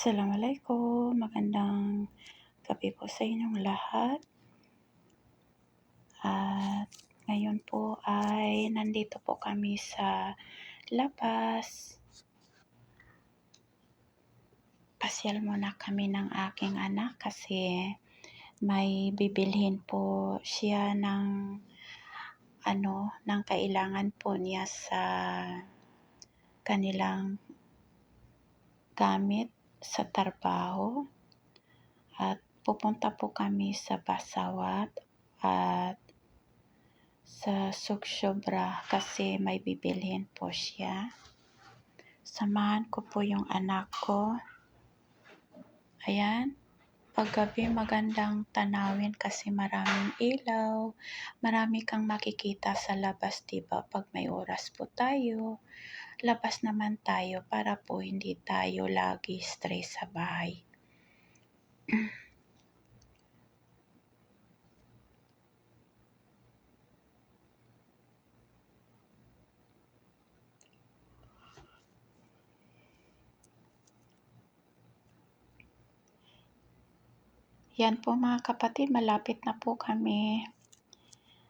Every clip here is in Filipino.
Assalamualaikum, magandang gabi po sa inyong lahat. At ngayon po ay nandito po kami sa labas. Pasyal muna kami ng aking anak kasi may bibilhin po siya ng kailangan po niya sa kanilang gamit sa trabaho. At pupunta po kami sa Basawat at sa Sugsyobra kasi may bibilhin po siya. Samahan ko po yung anak ko. Ayan, paggabi magandang tanawin kasi maraming ilaw. Marami kang makikita sa labas, diba? Pag may oras po tayo, labas naman tayo para po hindi tayo lagi stress sa bahay. Yan po mga kapatid, malapit na po kami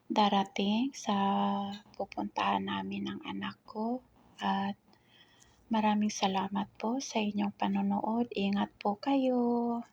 darating sa pupuntahan namin ng anak ko. At maraming salamat po sa inyong panonood. Ingat po kayo.